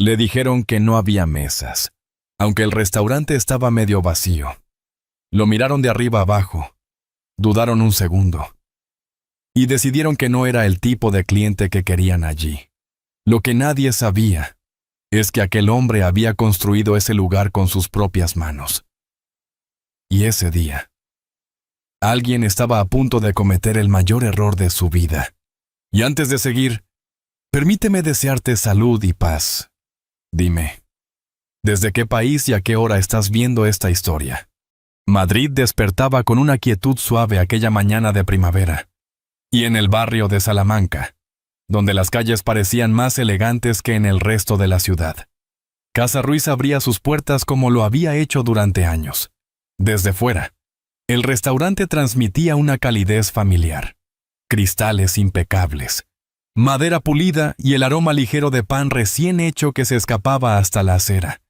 Le dijeron que no había mesas, aunque el restaurante estaba medio vacío. Lo miraron de arriba abajo, dudaron un segundo, y decidieron que no era el tipo de cliente que querían allí. Lo que nadie sabía es que aquel hombre había construido ese lugar con sus propias manos. Y ese día, alguien estaba a punto de cometer el mayor error de su vida. Y antes de seguir, permíteme desearte salud y paz. Dime, ¿desde qué país y a qué hora estás viendo esta historia? Madrid despertaba con una quietud suave aquella mañana de primavera. Y en el barrio de Salamanca, donde las calles parecían más elegantes que en el resto de la ciudad, Casa Ruiz abría sus puertas como lo había hecho durante años. Desde fuera, el restaurante transmitía una calidez familiar. Cristales impecables, madera pulida y el aroma ligero de pan recién hecho que se escapaba hasta la acera.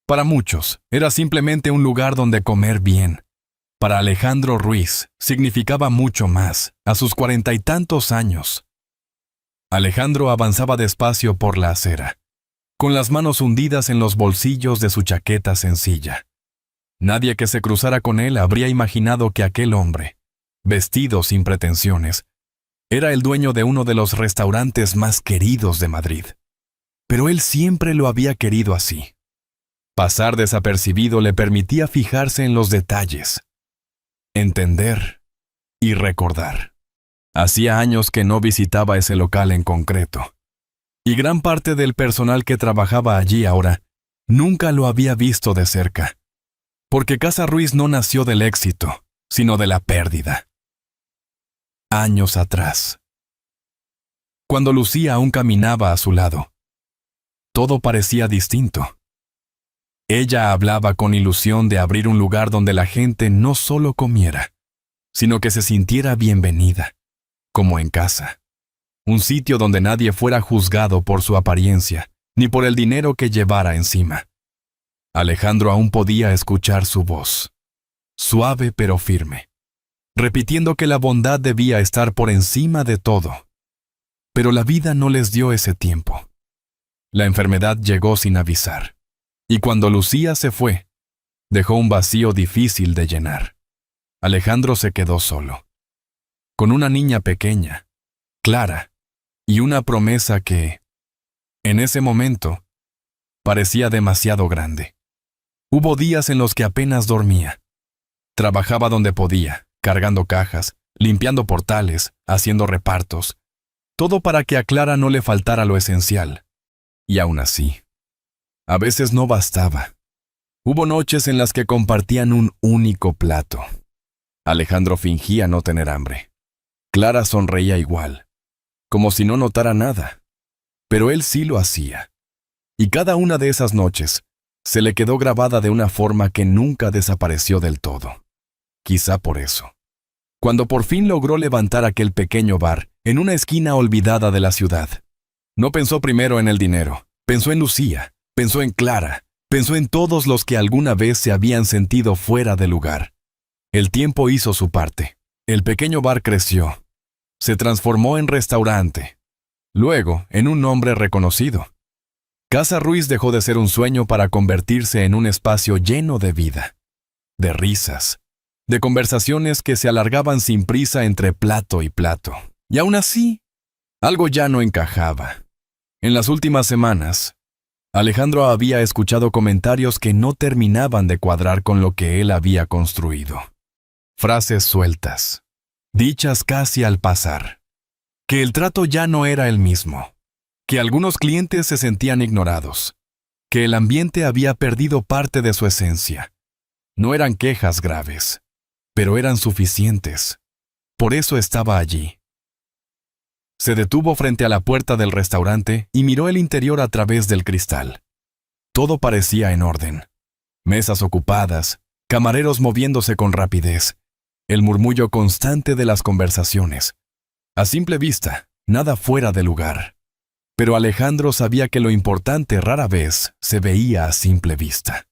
Para muchos, era simplemente un lugar donde comer bien. Para Alejandro Ruiz, significaba mucho más, a sus 40 y tantos años. Alejandro avanzaba despacio por la acera, con las manos hundidas en los bolsillos de su chaqueta sencilla. Nadie que se cruzara con él habría imaginado que aquel hombre, vestido sin pretensiones, era el dueño de uno de los restaurantes más queridos de Madrid. Pero él siempre lo había querido así. Pasar desapercibido le permitía fijarse en los detalles, entender y recordar. Hacía años que no visitaba ese local en concreto, y gran parte del personal que trabajaba allí ahora nunca lo había visto de cerca, porque Casa Ruiz no nació del éxito, sino de la pérdida. Años atrás, cuando Lucía aún caminaba a su lado, todo parecía distinto. Ella hablaba con ilusión de abrir un lugar donde la gente no solo comiera, sino que se sintiera bienvenida, como en casa. Un sitio donde nadie fuera juzgado por su apariencia, ni por el dinero que llevara encima. Alejandro aún podía escuchar su voz, suave pero firme, repitiendo que la bondad debía estar por encima de todo. Pero la vida no les dio ese tiempo. La enfermedad llegó sin avisar, y cuando Lucía se fue, dejó un vacío difícil de llenar. Alejandro se quedó solo, con una niña pequeña, Clara, y una promesa que, en ese momento, parecía demasiado grande. Hubo días en los que apenas dormía. Trabajaba donde podía, cargando cajas, limpiando portales, haciendo repartos, todo para que a Clara no le faltara lo esencial. Y aún así, a veces no bastaba. Hubo noches en las que compartían un único plato. Alejandro fingía no tener hambre. Clara sonreía igual, como si no notara nada. Pero él sí lo hacía. Y cada una de esas noches se le quedó grabada de una forma que nunca desapareció del todo. Quizá por eso. Cuando por fin logró levantar aquel pequeño bar en una esquina olvidada de la ciudad, no pensó primero en el dinero, pensó en Lucía, pensó en Clara, pensó en todos los que alguna vez se habían sentido fuera de lugar. El tiempo hizo su parte. El pequeño bar creció. Se transformó en restaurante. Luego, en un nombre reconocido. Casa Ruiz dejó de ser un sueño para convertirse en un espacio lleno de vida, de risas, de conversaciones que se alargaban sin prisa entre plato y plato. Y aún así, algo ya no encajaba. En las últimas semanas, Alejandro había escuchado comentarios que no terminaban de cuadrar con lo que él había construido. Frases sueltas, dichas casi al pasar, que el trato ya no era el mismo, que algunos clientes se sentían ignorados, que el ambiente había perdido parte de su esencia. No eran quejas graves, pero eran suficientes. Por eso estaba allí. Se detuvo frente a la puerta del restaurante y miró el interior a través del cristal. Todo parecía en orden. Mesas ocupadas, camareros moviéndose con rapidez, el murmullo constante de las conversaciones. A simple vista, nada fuera de lugar. Pero Alejandro sabía que lo importante rara vez se veía a simple vista.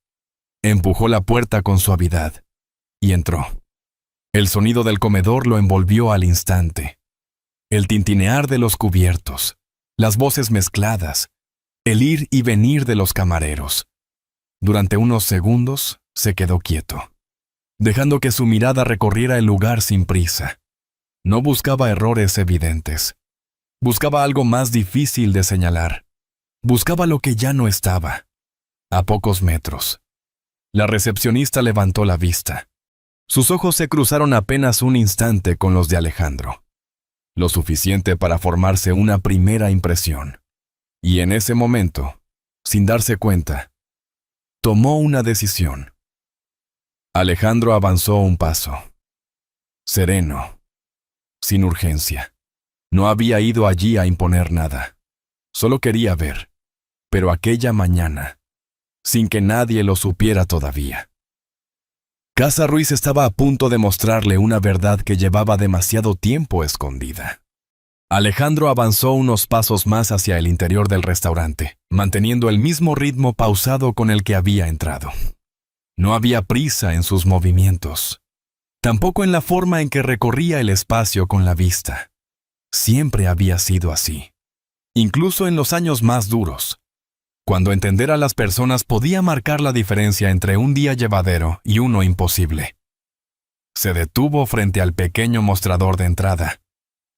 Empujó la puerta con suavidad y entró. El sonido del comedor lo envolvió al instante. El tintinear de los cubiertos, las voces mezcladas, el ir y venir de los camareros. Durante unos segundos se quedó quieto, dejando que su mirada recorriera el lugar sin prisa. No buscaba errores evidentes. Buscaba algo más difícil de señalar. Buscaba lo que ya no estaba. A pocos metros. La recepcionista levantó la vista. Sus ojos se cruzaron apenas un instante con los de Alejandro. Lo suficiente para formarse una primera impresión. Y en ese momento, sin darse cuenta, tomó una decisión. Alejandro avanzó un paso. Sereno. Sin urgencia. No había ido allí a imponer nada. Solo quería ver. Pero aquella mañana, sin que nadie lo supiera todavía. Casa Ruiz estaba a punto de mostrarle una verdad que llevaba demasiado tiempo escondida. Alejandro avanzó unos pasos más hacia el interior del restaurante, manteniendo el mismo ritmo pausado con el que había entrado. No había prisa en sus movimientos, tampoco en la forma en que recorría el espacio con la vista. Siempre había sido así, incluso en los años más duros, cuando entender a las personas podía marcar la diferencia entre un día llevadero y uno imposible. Se detuvo frente al pequeño mostrador de entrada.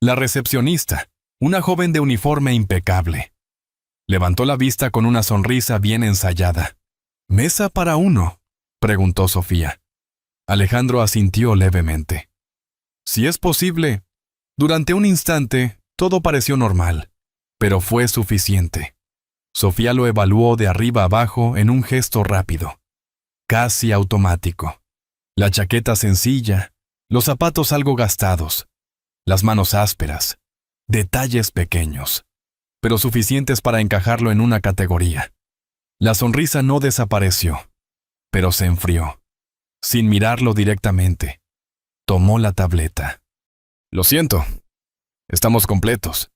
La recepcionista, una joven de uniforme impecable. Levantó la vista con una sonrisa bien ensayada. «¿Mesa para uno?», preguntó Sofía. Alejandro asintió levemente. Si es posible. Durante un instante, todo pareció normal, pero fue suficiente. Sofía lo evaluó de arriba abajo en un gesto rápido, casi automático. La chaqueta sencilla, los zapatos algo gastados, las manos ásperas, detalles pequeños, pero suficientes para encajarlo en una categoría. La sonrisa no desapareció, pero se enfrió. Sin mirarlo directamente, tomó la tableta. «Lo siento, estamos completos».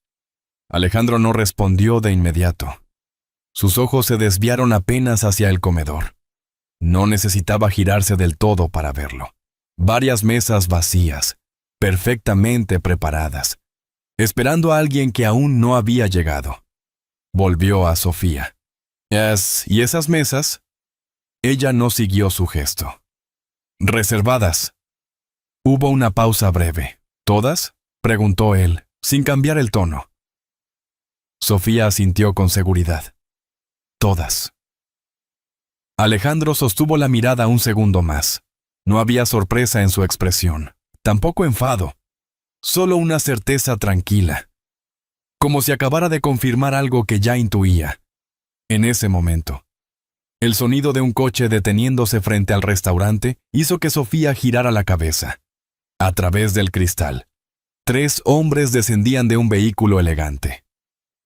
Alejandro no respondió de inmediato. Sus ojos se desviaron apenas hacia el comedor. No necesitaba girarse del todo para verlo. Varias mesas vacías, perfectamente preparadas, esperando a alguien que aún no había llegado. Volvió a Sofía. ¿Y esas mesas? Ella no siguió su gesto. «Reservadas». Hubo una pausa breve. «¿Todas?», preguntó él, sin cambiar el tono. Sofía asintió con seguridad. «Todas». Alejandro sostuvo la mirada un segundo más. No había sorpresa en su expresión, tampoco enfado, solo una certeza tranquila, como si acabara de confirmar algo que ya intuía. En ese momento, el sonido de un coche deteniéndose frente al restaurante hizo que Sofía girara la cabeza. A través del cristal, 3 hombres descendían de un vehículo elegante.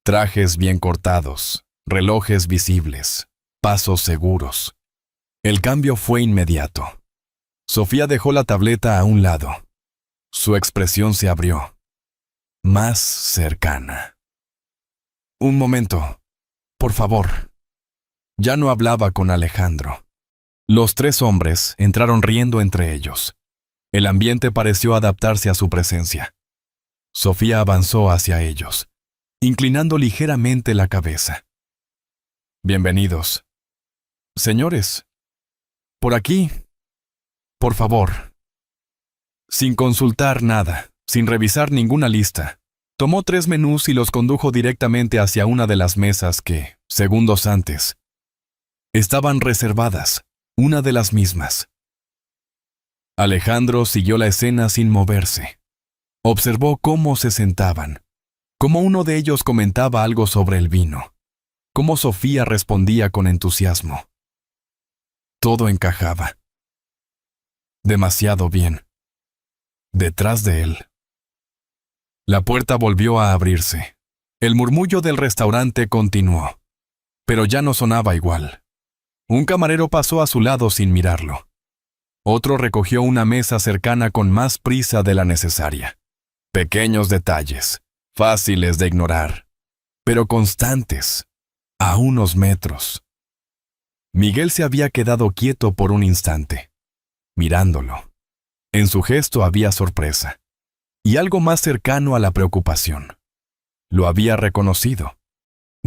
Trajes bien cortados, relojes visibles, pasos seguros. El cambio fue inmediato. Sofía dejó la tableta a un lado. Su expresión se abrió, más cercana. «Un momento, por favor». Ya no hablaba con Alejandro. Los 3 hombres entraron riendo entre ellos. El ambiente pareció adaptarse a su presencia. Sofía avanzó hacia ellos, inclinando ligeramente la cabeza. «Bienvenidos. Señores, por aquí. Por favor». Sin consultar nada, sin revisar ninguna lista, tomó 3 menús y los condujo directamente hacia una de las mesas que, segundos antes, estaban reservadas, una de las mismas. Alejandro siguió la escena sin moverse. Observó cómo se sentaban, cómo uno de ellos comentaba algo sobre el vino, cómo Sofía respondía con entusiasmo. Todo encajaba. Demasiado bien. Detrás de él. La puerta volvió a abrirse. El murmullo del restaurante continuó, pero ya no sonaba igual. Un camarero pasó a su lado sin mirarlo. Otro recogió una mesa cercana con más prisa de la necesaria. Pequeños detalles, fáciles de ignorar, pero constantes, a unos metros. Miguel se había quedado quieto por un instante, mirándolo. En su gesto había sorpresa, y algo más cercano a la preocupación. Lo había reconocido.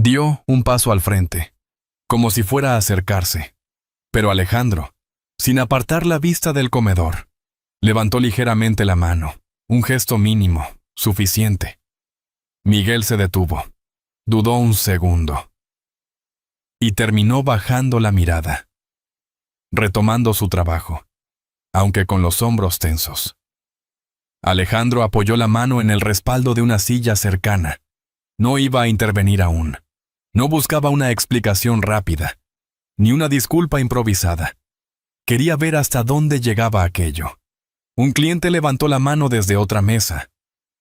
Dio un paso al frente, como si fuera a acercarse. Pero Alejandro, sin apartar la vista del comedor, levantó ligeramente la mano, un gesto mínimo, suficiente. Miguel se detuvo, dudó un segundo, y terminó bajando la mirada, retomando su trabajo, aunque con los hombros tensos. Alejandro apoyó la mano en el respaldo de una silla cercana. No iba a intervenir aún. No buscaba una explicación rápida, ni una disculpa improvisada. Quería ver hasta dónde llegaba aquello. Un cliente levantó la mano desde otra mesa.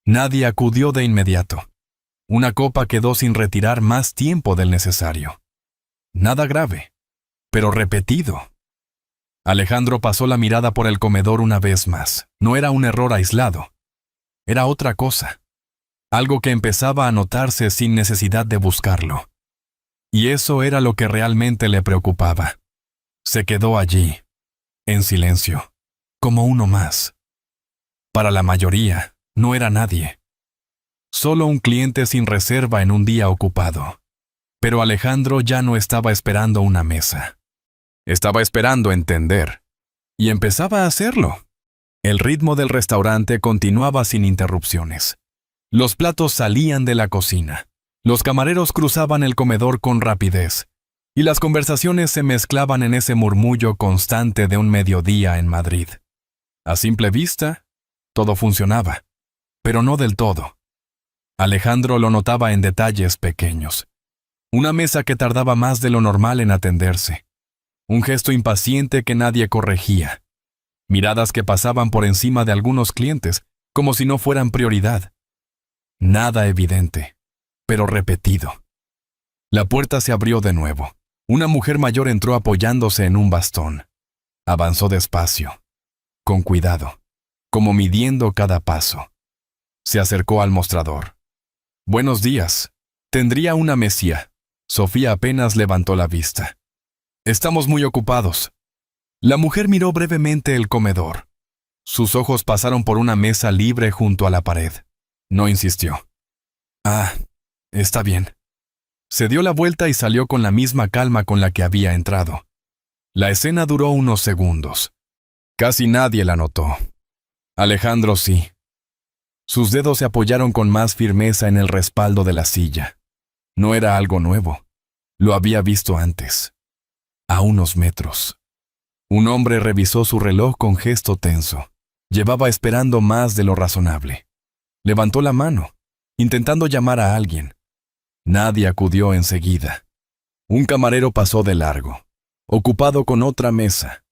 Nadie acudió de inmediato. Una copa quedó sin retirar más tiempo del necesario. Nada grave, pero repetido. Alejandro pasó la mirada por el comedor una vez más. No era un error aislado. Era otra cosa. Algo que empezaba a notarse sin necesidad de buscarlo. Y eso era lo que realmente le preocupaba. Se quedó allí, en silencio, como uno más. Para la mayoría, no era nadie. Solo un cliente sin reserva en un día ocupado. Pero Alejandro ya no estaba esperando una mesa. Estaba esperando entender. Y empezaba a hacerlo. El ritmo del restaurante continuaba sin interrupciones. Los platos salían de la cocina. Los camareros cruzaban el comedor con rapidez. Y las conversaciones se mezclaban en ese murmullo constante de un mediodía en Madrid. A simple vista, todo funcionaba. Pero no del todo. Alejandro lo notaba en detalles pequeños. Una mesa que tardaba más de lo normal en atenderse. Un gesto impaciente que nadie corregía. Miradas que pasaban por encima de algunos clientes, como si no fueran prioridad. Nada evidente, pero repetido. La puerta se abrió de nuevo. Una mujer mayor entró apoyándose en un bastón. Avanzó despacio, con cuidado, como midiendo cada paso. Se acercó al mostrador. «Buenos días. Tendría una mesía». Sofía apenas levantó la vista. «Estamos muy ocupados». La mujer miró brevemente el comedor. Sus ojos pasaron por una mesa libre junto a la pared. No insistió. «Ah, está bien». Se dio la vuelta y salió con la misma calma con la que había entrado. La escena duró unos segundos. Casi nadie la notó. Alejandro sí. Sus dedos se apoyaron con más firmeza en el respaldo de la silla. No era algo nuevo. Lo había visto antes. A unos metros. Un hombre revisó su reloj con gesto tenso. Llevaba esperando más de lo razonable. Levantó la mano, intentando llamar a alguien. Nadie acudió enseguida. Un camarero pasó de largo, ocupado con otra mesa.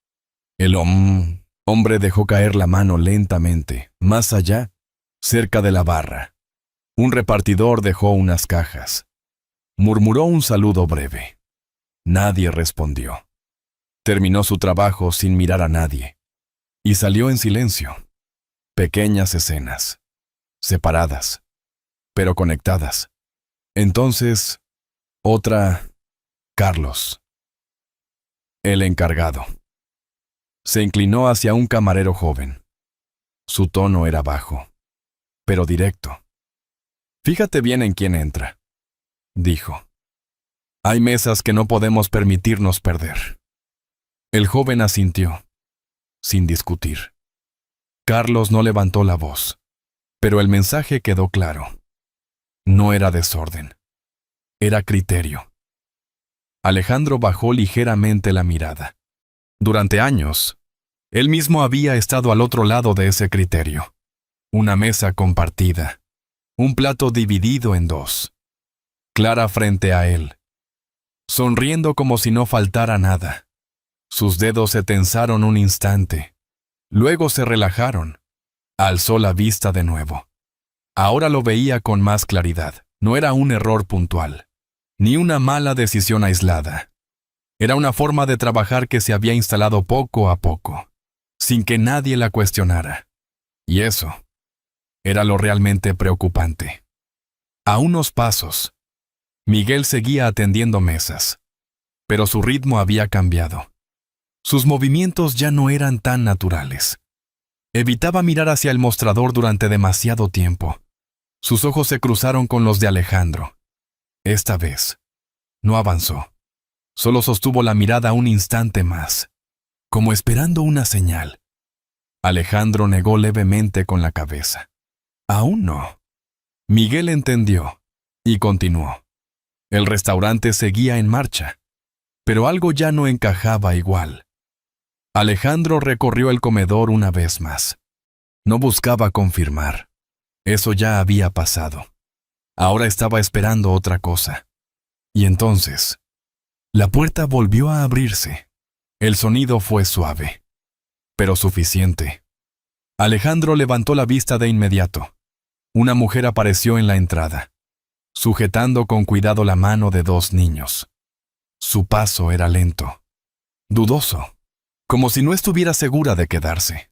El hombre dejó caer la mano lentamente, más allá, cerca de la barra. Un repartidor dejó unas cajas. Murmuró un saludo breve. Nadie respondió. Terminó su trabajo sin mirar a nadie. Y salió en silencio. Pequeñas escenas. Separadas, pero conectadas. Entonces, otra... Carlos. El encargado. Se inclinó hacia un camarero joven. Su tono era bajo, pero directo. «Fíjate bien en quién entra», dijo. «Hay mesas que no podemos permitirnos perder». El joven asintió, sin discutir. Carlos no levantó la voz, pero el mensaje quedó claro. No era desorden, era criterio. Alejandro bajó ligeramente la mirada. Durante años, él mismo había estado al otro lado de ese criterio. Una mesa compartida, un plato dividido en dos. Clara frente a él, sonriendo como si no faltara nada. Sus dedos se tensaron un instante, luego se relajaron. Alzó la vista de nuevo. Ahora lo veía con más claridad. No era un error puntual, ni una mala decisión aislada. Era una forma de trabajar que se había instalado poco a poco, sin que nadie la cuestionara. Y eso era lo realmente preocupante. A unos pasos, Miguel seguía atendiendo mesas, pero su ritmo había cambiado. Sus movimientos ya no eran tan naturales. Evitaba mirar hacia el mostrador durante demasiado tiempo. Sus ojos se cruzaron con los de Alejandro. Esta vez, no avanzó. Solo sostuvo la mirada un instante más, como esperando una señal. Alejandro negó levemente con la cabeza. Aún no. Miguel entendió y continuó. El restaurante seguía en marcha, pero algo ya no encajaba igual. Alejandro recorrió el comedor una vez más. No buscaba confirmar. Eso ya había pasado. Ahora estaba esperando otra cosa. Y entonces, la puerta volvió a abrirse. El sonido fue suave, pero suficiente. Alejandro levantó la vista de inmediato. Una mujer apareció en la entrada, sujetando con cuidado la mano de dos niños. Su paso era lento, dudoso, como si no estuviera segura de quedarse.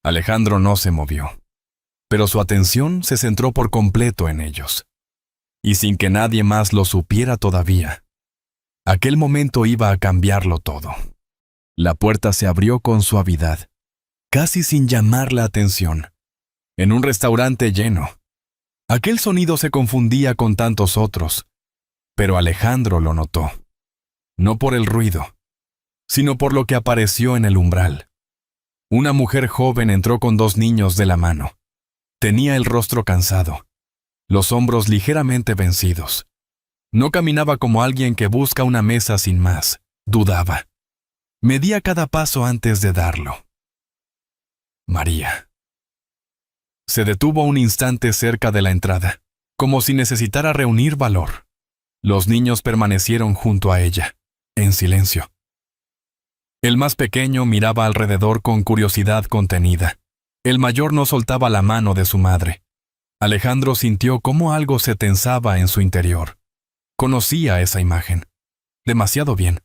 Alejandro no se movió, pero su atención se centró por completo en ellos. Y sin que nadie más lo supiera todavía, aquel momento iba a cambiarlo todo. La puerta se abrió con suavidad, casi sin llamar la atención. En un restaurante lleno. Aquel sonido se confundía con tantos otros, pero Alejandro lo notó. No por el ruido, sino por lo que apareció en el umbral. Una mujer joven entró con dos niños de la mano. Tenía el rostro cansado, los hombros ligeramente vencidos. No caminaba como alguien que busca una mesa sin más, dudaba. Medía cada paso antes de darlo. María. Se detuvo un instante cerca de la entrada, como si necesitara reunir valor. Los niños permanecieron junto a ella, en silencio. El más pequeño miraba alrededor con curiosidad contenida. El mayor no soltaba la mano de su madre. Alejandro sintió cómo algo se tensaba en su interior. Conocía esa imagen. Demasiado bien.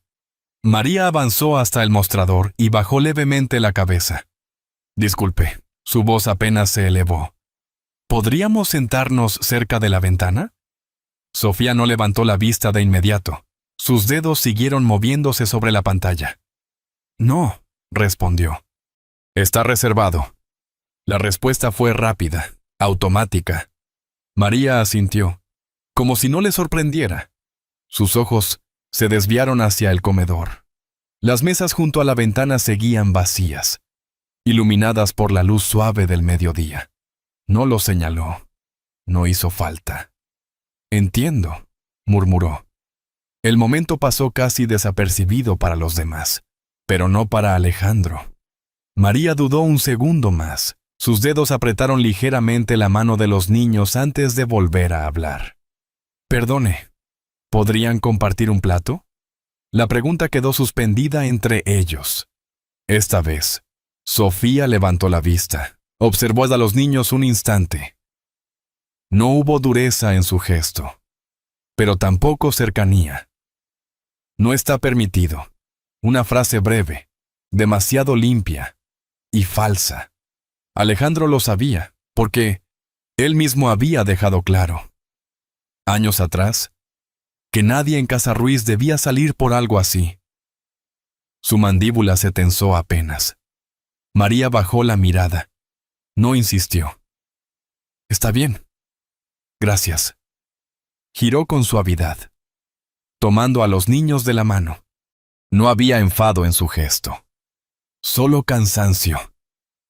María avanzó hasta el mostrador y bajó levemente la cabeza. Disculpe. Su voz apenas se elevó. ¿Podríamos sentarnos cerca de la ventana? Sofía no levantó la vista de inmediato. Sus dedos siguieron moviéndose sobre la pantalla. No, respondió. Está reservado. La respuesta fue rápida, automática. María asintió, como si no le sorprendiera. Sus ojos se desviaron hacia el comedor. Las mesas junto a la ventana seguían vacías, iluminadas por la luz suave del mediodía. No lo señaló. No hizo falta. Entiendo, murmuró. El momento pasó casi desapercibido para los demás, pero no para Alejandro. María dudó un segundo más. Sus dedos apretaron ligeramente la mano de los niños antes de volver a hablar. Perdone, ¿podrían compartir un plato? La pregunta quedó suspendida entre ellos. Esta vez, Sofía levantó la vista, observó a los niños un instante. No hubo dureza en su gesto, pero tampoco cercanía. No está permitido. Una frase breve, demasiado limpia y falsa. Alejandro lo sabía, porque él mismo había dejado claro, años atrás, que nadie en Casa Ruiz debía salir por algo así. Su mandíbula se tensó apenas. María bajó la mirada. No insistió. Está bien. Gracias. Giró con suavidad, tomando a los niños de la mano. No había enfado en su gesto. Solo cansancio.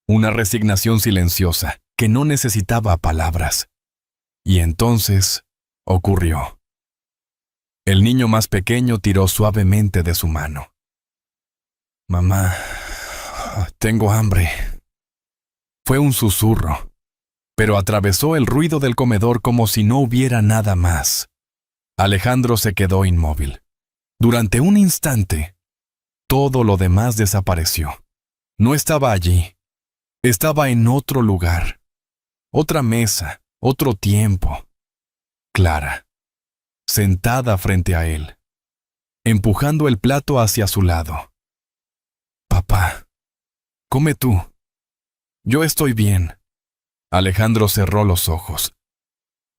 Una resignación silenciosa que no necesitaba palabras. Y entonces ocurrió. El niño más pequeño tiró suavemente de su mano. Mamá, tengo hambre. Fue un susurro, pero atravesó el ruido del comedor como si no hubiera nada más. Alejandro se quedó inmóvil. Durante un instante, todo lo demás desapareció. No estaba allí. Estaba en otro lugar. Otra mesa, otro tiempo. Clara, sentada frente a él, empujando el plato hacia su lado. Papá, come tú. Yo estoy bien. Alejandro cerró los ojos.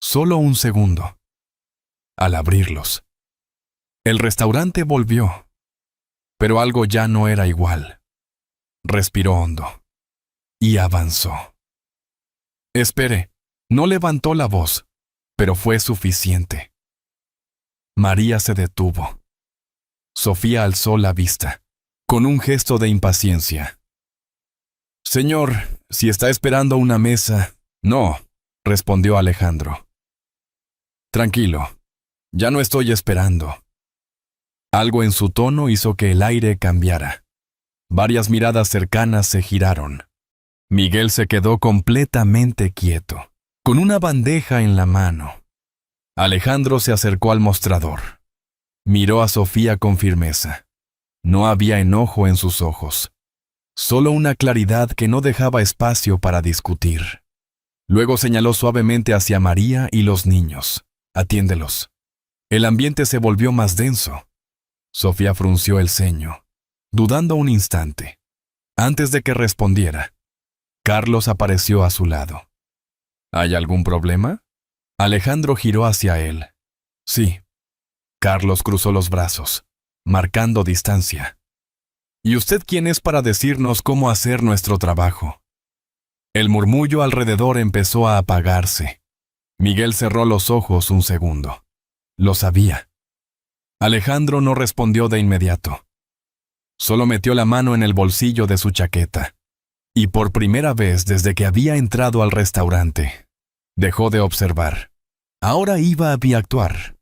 Solo un segundo. Al abrirlos, el restaurante volvió, pero algo ya no era igual. Respiró hondo y avanzó. Espere, no levantó la voz, pero fue suficiente. María se detuvo. Sofía alzó la vista, con un gesto de impaciencia. «Señor, si está esperando una mesa...» «No», respondió Alejandro. «Tranquilo, ya no estoy esperando». Algo en su tono hizo que el aire cambiara. Varias miradas cercanas se giraron. Miguel se quedó completamente quieto, con una bandeja en la mano. Alejandro se acercó al mostrador. Miró a Sofía con firmeza. No había enojo en sus ojos, solo una claridad que no dejaba espacio para discutir. Luego señaló suavemente hacia María y los niños. «Atiéndelos». El ambiente se volvió más denso. Sofía frunció el ceño, dudando un instante. Antes de que respondiera, Carlos apareció a su lado. «¿Hay algún problema?» Alejandro giró hacia él. «Sí». Carlos cruzó los brazos, marcando distancia. «¿Y usted quién es para decirnos cómo hacer nuestro trabajo?» El murmullo alrededor empezó a apagarse. Miguel cerró los ojos un segundo. Lo sabía. Alejandro no respondió de inmediato. Solo metió la mano en el bolsillo de su chaqueta. Y por primera vez desde que había entrado al restaurante, dejó de observar. Ahora iba a actuar.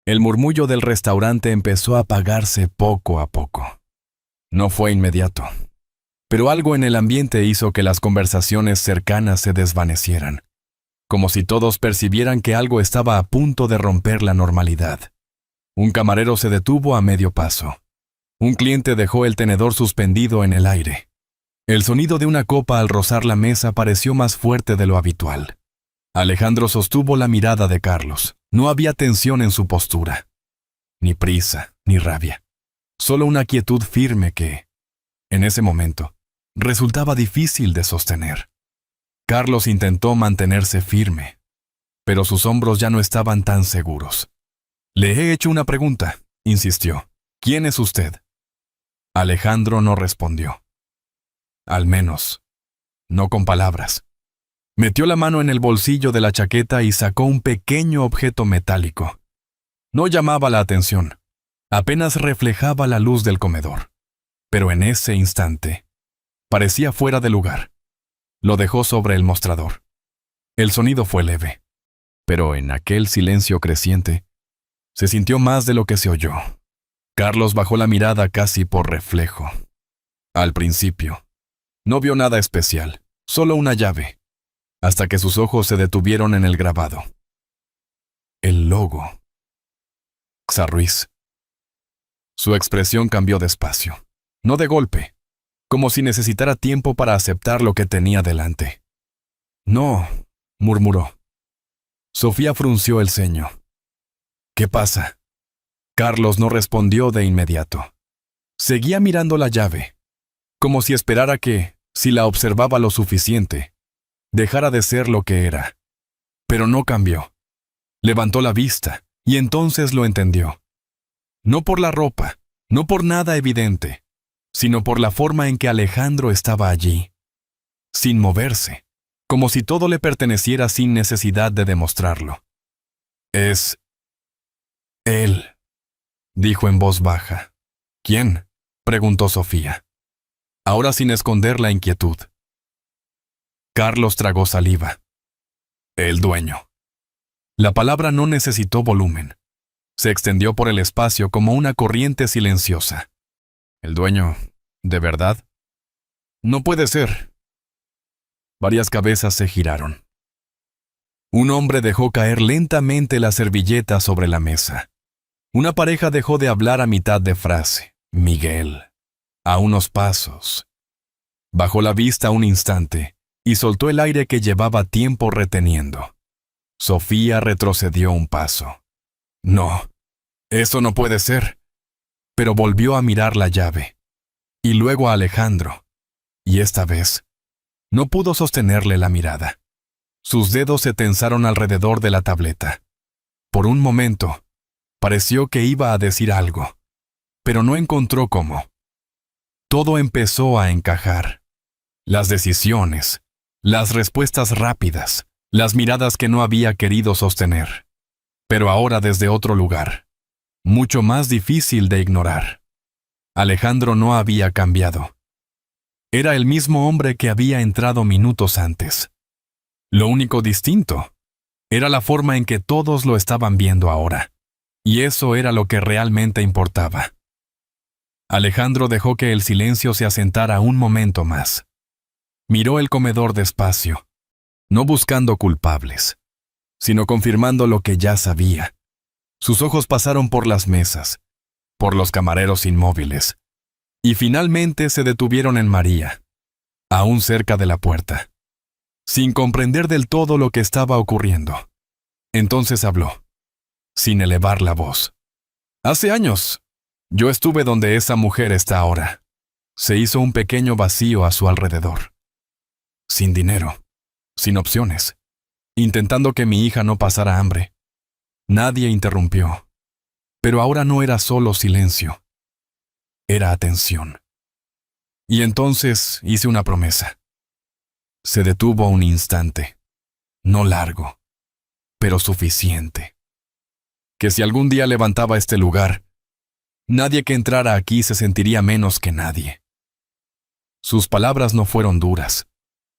El murmullo del restaurante empezó a apagarse poco a poco. No fue inmediato, pero algo en el ambiente hizo que las conversaciones cercanas se desvanecieran, como si todos percibieran que algo estaba a punto de romper la normalidad. Un camarero se detuvo a medio paso. Un cliente dejó el tenedor suspendido en el aire. El sonido de una copa al rozar la mesa pareció más fuerte de lo habitual. Alejandro sostuvo la mirada de Carlos. No había tensión en su postura, ni prisa, ni rabia. Solo una quietud firme que, en ese momento, resultaba difícil de sostener. Carlos intentó mantenerse firme, pero sus hombros ya no estaban tan seguros. «Le he hecho una pregunta», insistió. «¿Quién es usted?» Alejandro no respondió. Al menos, no con palabras. Metió la mano en el bolsillo de la chaqueta y sacó un pequeño objeto metálico. No llamaba la atención. Apenas reflejaba la luz del comedor. Pero en ese instante, parecía fuera de lugar. Lo dejó sobre el mostrador. El sonido fue leve, pero en aquel silencio creciente, se sintió más de lo que se oyó. Carlos bajó la mirada casi por reflejo. Al principio, no vio nada especial, solo una llave, hasta que sus ojos se detuvieron en el grabado. El logo. Xarruiz. Su expresión cambió despacio, no de golpe, como si necesitara tiempo para aceptar lo que tenía delante. «No», murmuró. Sofía frunció el ceño. «¿Qué pasa?» Carlos no respondió de inmediato. Seguía mirando la llave, como si esperara que, si la observaba lo suficiente, dejara de ser lo que era. Pero no cambió. Levantó la vista, y entonces lo entendió. No por la ropa, no por nada evidente, sino por la forma en que Alejandro estaba allí, sin moverse, como si todo le perteneciera sin necesidad de demostrarlo. «Es... él», dijo en voz baja. «¿Quién?», preguntó Sofía, ahora sin esconder la inquietud. Carlos tragó saliva. «El dueño». La palabra no necesitó volumen. Se extendió por el espacio como una corriente silenciosa. «¿El dueño, de verdad?» «No puede ser». Varias cabezas se giraron. Un hombre dejó caer lentamente la servilleta sobre la mesa. Una pareja dejó de hablar a mitad de frase. «Miguel», a unos pasos. Bajó la vista un instante y soltó el aire que llevaba tiempo reteniendo. Sofía retrocedió un paso. «No, eso no puede ser». Pero volvió a mirar la llave, y luego a Alejandro, y esta vez no pudo sostenerle la mirada. Sus dedos se tensaron alrededor de la tableta. Por un momento, pareció que iba a decir algo, pero no encontró cómo. Todo empezó a encajar. Las decisiones, las respuestas rápidas, las miradas que no había querido sostener. Pero ahora desde otro lugar. mucho más difícil de ignorar. Alejandro no había cambiado. Era el mismo hombre que había entrado minutos antes. Lo único distinto era la forma en que todos lo estaban viendo ahora, y eso era lo que realmente importaba. Alejandro dejó que el silencio se asentara un momento más. Miró el comedor despacio, no buscando culpables, sino confirmando lo que ya sabía. Sus ojos pasaron por las mesas, por los camareros inmóviles, y finalmente se detuvieron en María, aún cerca de la puerta, sin comprender del todo lo que estaba ocurriendo. Entonces habló, sin elevar la voz. Hace años, yo estuve donde esa mujer está ahora. Se hizo un pequeño vacío a su alrededor. Sin dinero, sin opciones, intentando que mi hija no pasara hambre. Nadie interrumpió. Pero ahora no era solo silencio. Era atención. Y entonces hice una promesa. Se detuvo un instante. No largo, pero suficiente. Que si algún día levantaba este lugar, nadie que entrara aquí se sentiría menos que nadie. Sus palabras no fueron duras,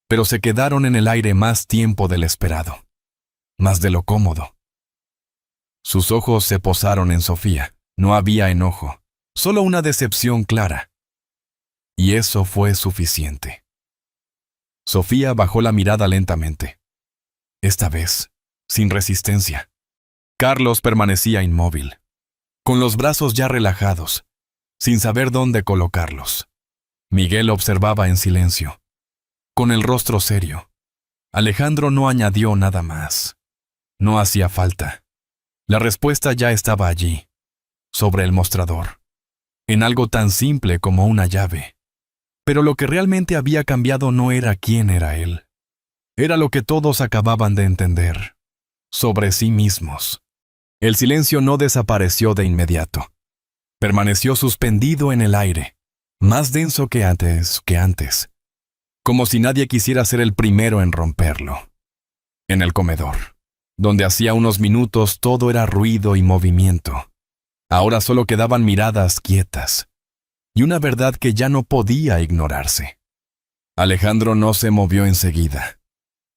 pero se quedaron en el aire más tiempo del esperado, más de lo cómodo. Sus ojos se posaron en Sofía. No había enojo, solo una decepción clara. Y eso fue suficiente. Sofía bajó la mirada lentamente. Esta vez, sin resistencia. Carlos permanecía inmóvil, con los brazos ya relajados, sin saber dónde colocarlos. Miguel observaba en silencio, con el rostro serio. Alejandro no añadió nada más. No hacía falta. La respuesta ya estaba allí, sobre el mostrador, en algo tan simple como una llave. Pero lo que realmente había cambiado no era quién era él. Era lo que todos acababan de entender, sobre sí mismos. El silencio no desapareció de inmediato. Permaneció suspendido en el aire, más denso que antes, como si nadie quisiera ser el primero en romperlo. En el comedor, donde hacía unos minutos todo era ruido y movimiento, ahora solo quedaban miradas quietas, y una verdad que ya no podía ignorarse. Alejandro no se movió enseguida.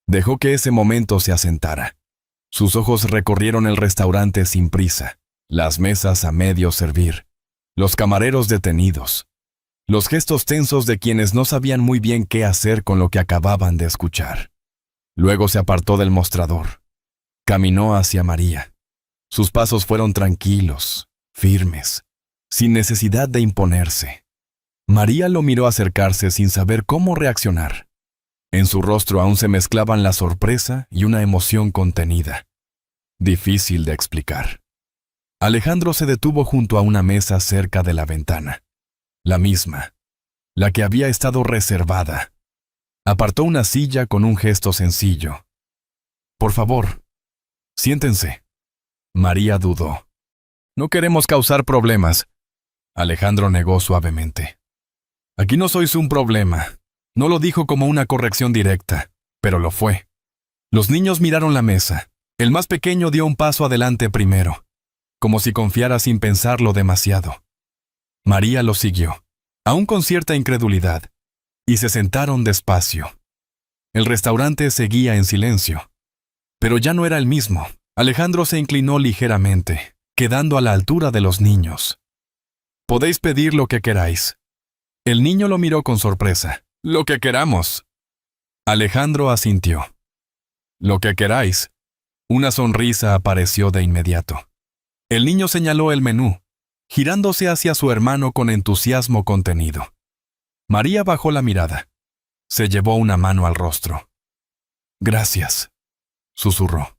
Dejó que ese momento se asentara. Sus ojos recorrieron el restaurante sin prisa, las mesas a medio servir, los camareros detenidos, los gestos tensos de quienes no sabían muy bien qué hacer con lo que acababan de escuchar. Luego se apartó del mostrador. Caminó hacia María. Sus pasos fueron tranquilos, firmes, sin necesidad de imponerse. María lo miró acercarse sin saber cómo reaccionar. En su rostro aún se mezclaban la sorpresa y una emoción contenida, difícil de explicar. Alejandro se detuvo junto a una mesa cerca de la ventana, la misma, la que había estado reservada. Apartó una silla con un gesto sencillo. Por favor, siéntense. María dudó. No queremos causar problemas. Alejandro negó suavemente. Aquí no sois un problema. No lo dijo como una corrección directa, pero lo fue. Los niños miraron la mesa. El más pequeño dio un paso adelante primero, como si confiara sin pensarlo demasiado. María lo siguió, aún con cierta incredulidad, y se sentaron despacio. El restaurante seguía en silencio, pero ya no era el mismo. Alejandro se inclinó ligeramente, quedando a la altura de los niños. Podéis pedir lo que queráis. El niño lo miró con sorpresa. Lo que queramos. Alejandro asintió. Lo que queráis. Una sonrisa apareció de inmediato. El niño señaló el menú, girándose hacia su hermano con entusiasmo contenido. María bajó la mirada. Se llevó una mano al rostro. Gracias, susurró.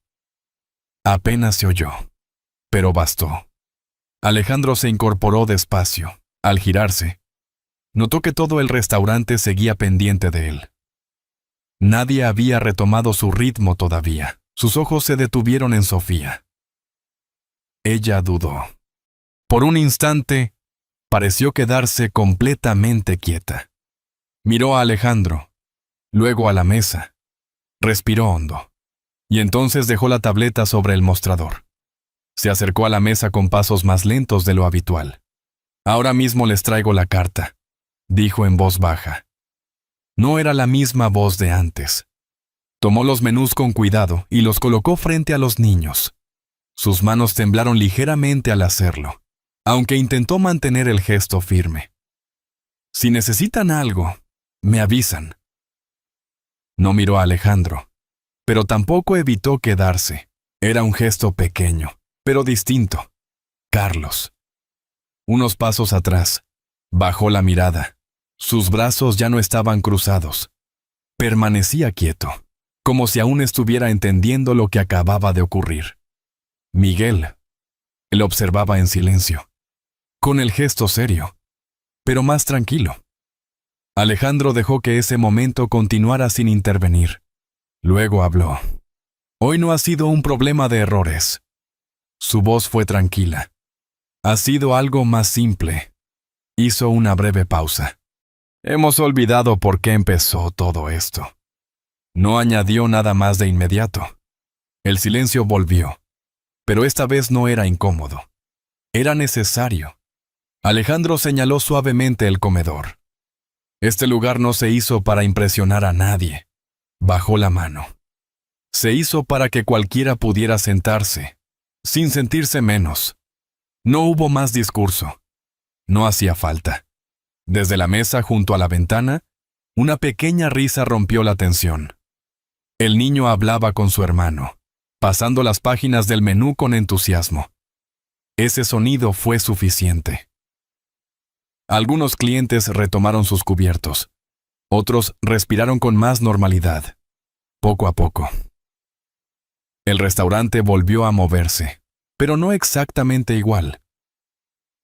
Apenas se oyó, pero bastó. Alejandro se incorporó despacio. Al girarse, notó que todo el restaurante seguía pendiente de él. Nadie había retomado su ritmo todavía. Sus ojos se detuvieron en Sofía. Ella dudó. Por un instante, pareció quedarse completamente quieta. Miró a Alejandro, luego a la mesa. Respiró hondo. Y entonces dejó la tableta sobre el mostrador. Se acercó a la mesa con pasos más lentos de lo habitual. Ahora mismo les traigo la carta, dijo en voz baja. No era la misma voz de antes. Tomó los menús con cuidado y los colocó frente a los niños. Sus manos temblaron ligeramente al hacerlo, aunque intentó mantener el gesto firme. Si necesitan algo, me avisan. No miró a Alejandro, pero tampoco evitó quedarse. Era un gesto pequeño, pero distinto. Carlos. Unos pasos atrás, bajó la mirada. Sus brazos ya no estaban cruzados. Permanecía quieto, como si aún estuviera entendiendo lo que acababa de ocurrir. Miguel. Él observaba en silencio, con el gesto serio, pero más tranquilo. Alejandro dejó que ese momento continuara sin intervenir. Luego habló. Hoy no ha sido un problema de errores. Su voz fue tranquila. Ha sido algo más simple. Hizo una breve pausa. Hemos olvidado por qué empezó todo esto. No añadió nada más de inmediato. El silencio volvió, pero esta vez no era incómodo. Era necesario. Alejandro señaló suavemente el comedor. Este lugar no se hizo para impresionar a nadie. Bajó la mano. Se hizo para que cualquiera pudiera sentarse, sin sentirse menos. No hubo más discurso. No hacía falta. Desde la mesa junto a la ventana, una pequeña risa rompió la tensión. El niño hablaba con su hermano, pasando las páginas del menú con entusiasmo. Ese sonido fue suficiente. Algunos clientes retomaron sus cubiertos. Otros respiraron con más normalidad, poco a poco. El restaurante volvió a moverse, pero no exactamente igual.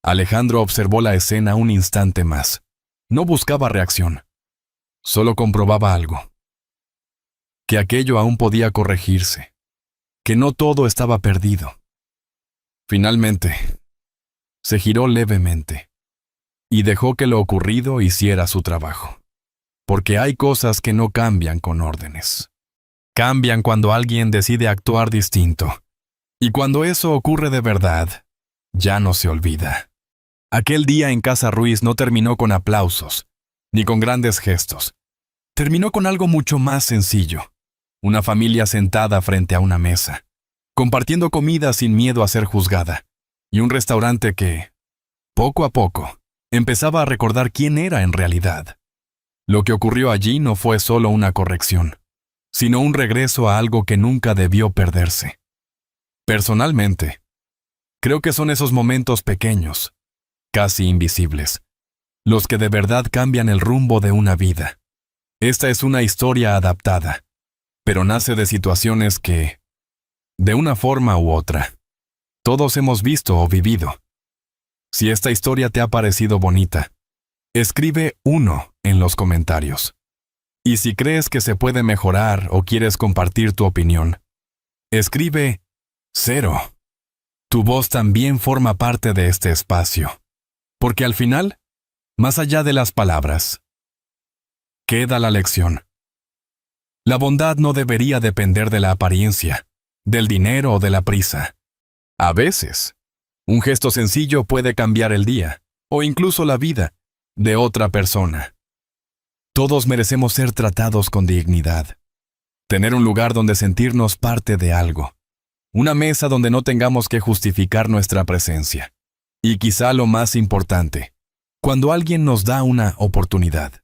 Alejandro observó la escena un instante más. No buscaba reacción. Solo comprobaba algo. Que aquello aún podía corregirse. Que no todo estaba perdido. Finalmente, se giró levemente y dejó que lo ocurrido hiciera su trabajo. Porque hay cosas que no cambian con órdenes. Cambian cuando alguien decide actuar distinto. Y cuando eso ocurre de verdad, ya no se olvida. Aquel día en Casa Ruiz no terminó con aplausos, ni con grandes gestos. Terminó con algo mucho más sencillo. Una familia sentada frente a una mesa, compartiendo comida sin miedo a ser juzgada, y un restaurante que, poco a poco, empezaba a recordar quién era en realidad. Lo que ocurrió allí no fue solo una corrección, sino un regreso a algo que nunca debió perderse. Personalmente, creo que son esos momentos pequeños, casi invisibles, los que de verdad cambian el rumbo de una vida. Esta es una historia adaptada, pero nace de situaciones que, de una forma u otra, todos hemos visto o vivido. Si esta historia te ha parecido bonita, escribe 1 en los comentarios. Y si crees que se puede mejorar o quieres compartir tu opinión, escribe 0. Tu voz también forma parte de este espacio. Porque al final, más allá de las palabras, queda la lección. La bondad no debería depender de la apariencia, del dinero o de la prisa. A veces, un gesto sencillo puede cambiar el día, o incluso la vida, de otra persona. Todos merecemos ser tratados con dignidad. Tener un lugar donde sentirnos parte de algo. Una mesa donde no tengamos que justificar nuestra presencia. Y quizá lo más importante, cuando alguien nos da una oportunidad,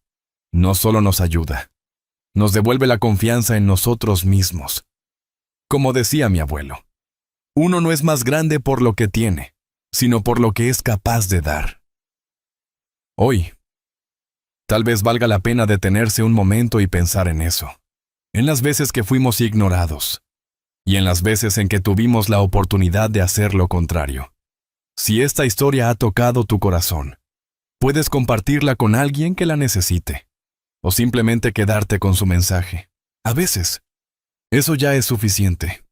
no solo nos ayuda, nos devuelve la confianza en nosotros mismos. Como decía mi abuelo, uno no es más grande por lo que tiene, sino por lo que es capaz de dar. Hoy, tal vez valga la pena detenerse un momento y pensar en eso, en las veces que fuimos ignorados, y en las veces en que tuvimos la oportunidad de hacer lo contrario. Si esta historia ha tocado tu corazón, puedes compartirla con alguien que la necesite, o simplemente quedarte con su mensaje. A veces, eso ya es suficiente.